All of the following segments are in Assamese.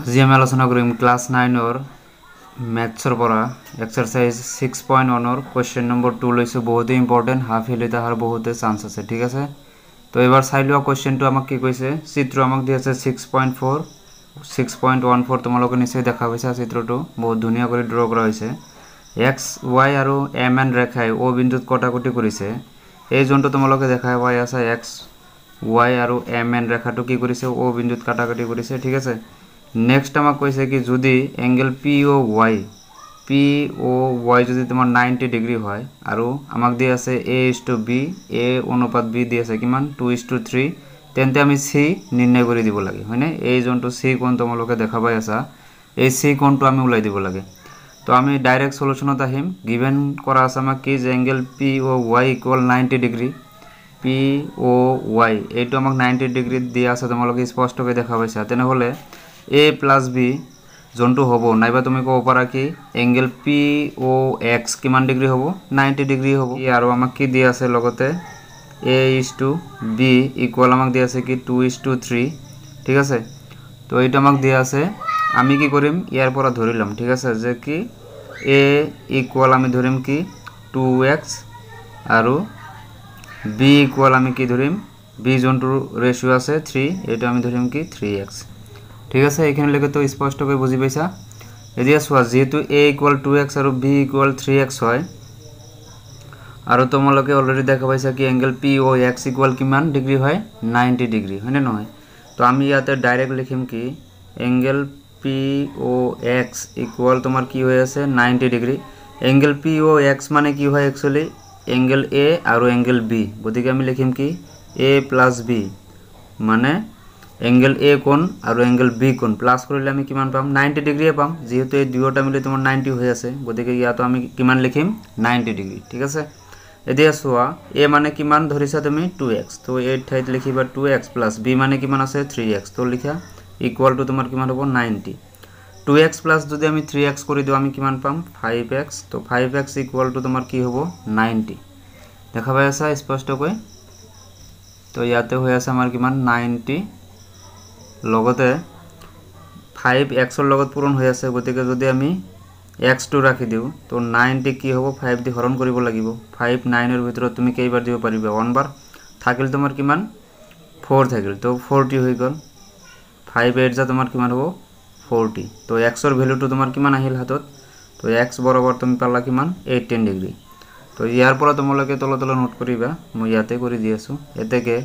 আজি আমি আলোচনা কৰিম ক্লাছ 9 ম্যাথছৰ পৰা এক্সাৰসাইজ 6.1 কোৱেশ্চন নম্বৰ 2 লৈছো বহুত ইম্পৰ্টেন্ট হাফ হিলিতা har বহুত চান্স আছে ঠিক আছে তো এবাৰ চাই লোৱা কোৱেশ্চনটো আমাক কি কৈছে চিত্ৰ আমাক দি আছে 6.4 6.14 তোমালোকে নিশ্চয় দেখা পাইছা চিত্ৰটো বহুত ধুনীয়া কৰি ড্ৰ কৰা হৈছে x y আৰু mn ৰেখাই o বিন্দুত কটাকটি কৰিছে এই জোনটো তোমালোকে দেখা পাই আছে x y আৰু mn ৰেখাটো কি কৰিছে o বিন্দুত কাটাকটি কৰিছে ঠিক আছে नेक्स्ट আমাক কৈছে কি যদি এঙ্গেল POY যদি তোমাৰ 90 ডিগ্ৰী হয় আৰু আমাক দি আছে A/B A অনুপাত B দি আছে কিমান 2:3 তেন্তে আমি C নিৰ্ণয় কৰি দিব লাগে হয়নে এই জোনটো C কোণ তোমালোকে দেখা পাই আছা এই C কোণটো আমি উলাই দিব লাগে তো আমি ডাইরেক্ট সলিউশনত আহিম গিভেন কৰা আছে আমাক কি যে এঙ্গেল POY = 90 ডিগ্ৰী POY এইটো আমাক 90 ডিগ্ৰী দিয়া আছে তোমালোকে স্পষ্টকৈ দেখা পাইছা তেনে হলে A plus B জোনটো হ'ব নাইবা তুমি কব পাৰা কি এঙ্গেল POX কিমান ডিগ্ৰী হ'ব 90 ডিগ্ৰী হ'ব আৰু আমাক কি দিয়া আছে লগতে A/B ইকুয়াল আমাক দিয়া আছে কি 2:3 ঠিক আছে তো এইটো আমাক দিয়া আছে আমি কি কৰিম ইয়াৰ পৰা ধৰিলাম ঠিক আছে যে কি A ইকুয়াল আমি ধৰিম কি 2x আৰু B ইকুয়াল আমি কি ধৰিম B জোনটোৰ ৰেশিও আছে 3 এটা আমি ধৰিম কি 3x ঠিক আছে এখানে লেখে তো স্পষ্ট করে বুঝি পাইছা এদিয়া সোয়া যেহেতু a = 2x are b = 3x হয় আর তোমালোকে অলরেডি দেখা পাইছা কি অ্যাঙ্গেল POX = কিমান ডিগ্রি হয় 90 ডিগ্রি হয় না নয় তো আমি ইয়াতে ডাইরেক্ট লিখিম কি অ্যাঙ্গেল POX = তোমার কি হয়ে আছে 90 ডিগ্রি অ্যাঙ্গেল POX মানে কি হয় एक्चुअली অ্যাঙ্গেল A আর অ্যাঙ্গেল B গতিকে আমি লিখিম কি a + b মানে एंगल A कोण और एंगल B कोण प्लस কৰিলে আমি কিমান পাম 90 ডিগ্ৰী পাম যেহেতু এই দুয়োটা মিলি তোমাৰ 90 হৈ আছে গতিকে ইয়াতো আমি কিমান লিখিম 90 ডিগ্ৰী ঠিক আছে এতিয়া সোয়া A মানে কিমান ধৰিছা তুমি 2x তো এই ঠাইত লিখিবা 2x + B মানে কিমান আছে 3x তো লিখা ইকুয়াল টু তোমাৰ কিমান হ'ব 90 2x + যদি আমি 3x কৰি দিও আমি কিমান পাম 5x তো 5x ইকুয়াল টু তোমাৰ কি হ'ব 90 দেখা পাই আছা স্পষ্টকৈ তো ইয়াতে হৈ আছে আমাৰ কিমান 90 লগতে 5x ৰ লগত পূৰণ হৈ আছে গতিকে যদি আমি x2 ৰাখি দিও তো 90 কি হ'ব 5 দি হৰণ কৰিব লাগিব 5 9 ৰ ভিতৰত তুমি কেইবাৰ দিব পাৰিবা 1 বাৰ থাকিল তোমাৰ কিমান 4 থাকিল তো 40 হৈ গল 5 8 যা তোমাৰ কিমান হ'ব 40 তো x ৰ ভ্যালুটো তোমাৰ কিমান আহিল হাতত তো x বৰাবৰ তুমি পালা কিমান 18 ডিগ্ৰী তো ইয়াৰ পৰা তোমালোকে তল নোট কৰিবা মই ইয়াতে কৰি দি আছো এতেকে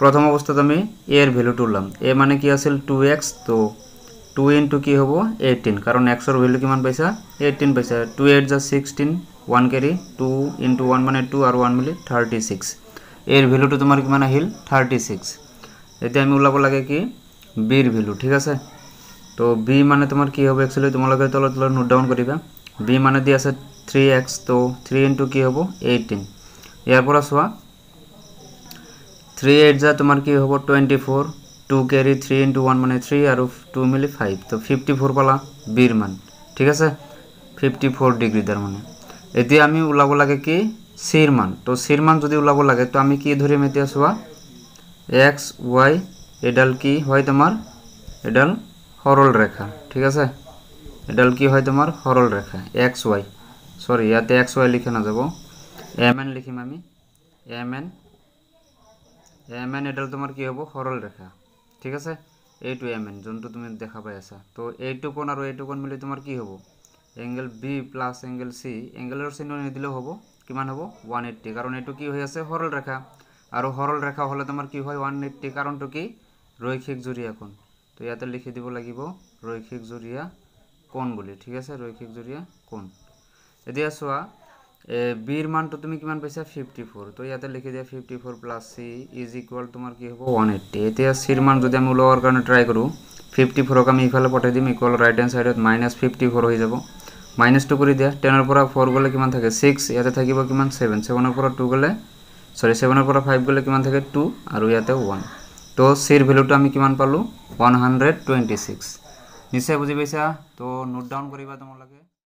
प्रथम अवस्था আমি a এর ভ্যালুটো লম a মানে কি আছিল 2x তো 2 * কি হ'ব 18 কারণ x এর ভ্যালু কিমান পাইছা 18 পাইছা 2 8 যা 16 1 ক্যারি 2 * 1 মানে 2 আর 1 মিলি 36 এর ভ্যালুটো তোমার কিমান আহিল 36 এতে আমি উলাব লাগে কি b এর ভ্যালু ঠিক আছে তো b মানে তোমার কি হবে एक्चुअली তোমালোকে তল নোট ডাউন কৰিবা b মানে দি আছে 3x তো 3 * কি হ'ব 18 ইয়াৰ পৰা সোয়া 3 8 যা তোমার কি হবে 24 2 ক্যারি 3 * 1 মানে 3 আর 2 মিলি 5 তো 54 পালা বীর মান ঠিক আছে 54 ডিগ্রি তার মানে এতে আমি উলাব লাগে কি সির মান তো সির মান যদি উলাব লাগে তো আমি কি ধরে মেতে আসবা x y এডাল কি হয় তোমার এডাল সরল রেখা ঠিক আছে এডাল কি হয় তোমার সরল রেখা x y সরি ইয়াতে x y লিখে না যাব mn লিখিম আমি mn এডাল তোমার কি হবে সরল রেখা ঠিক আছে a to mn জোনটো তুমি দেখা পাই আছা তো এইটো কোণ আৰু এইটো কোণ মিলি তোমাৰ কি হ'ব এঙ্গেল B + এঙ্গেল C এঙ্গেলৰ চিহ্ন নিদিলে হ'ব কিমান হ'ব 180 কাৰণ এটো কি হৈ আছে সৰল ৰেখা আৰু সৰল ৰেখা হলে তোমাৰ কি হয় 180 কাৰণটো কি ৰৈখিক জুৰিয়া কোণ তো ইয়াতে লিখি দিব লাগিব ৰৈখিক জুৰিয়া কোণ বুলি ঠিক আছে ৰৈখিক জুৰিয়া কোণ এতিয়া সোয়া b এর মান তো তুমি কিমান পাইছা 54 তো ইয়াতে লিখি দিয়া 54 + c = তোমার কি হবে 180 এতে c এর মান যদি আমি উলাওয়ার কারণে ট্রাই করু 54 কে আমি ইফালে পঠাই দিম ইকুয়াল রাইট হ্যান্ড সাইডত -54 হৈ যাব -2 কৰি দিয়া 10 এৰ পৰা 4 গলে কিমান থাকে 6 ইয়াতে থাকিব কিমান 7 7 এর পৰা 2 গলে সৰি 7 এৰ পৰা 5 গলে কিমান থাকে 2 আৰু ইয়াতে 1 তো c এর ভ্যালুটো আমি কিমান পালো 126 নিশ্চয় বুজি পাইছা তো নোট ডাউন কৰিবা তোমালোকে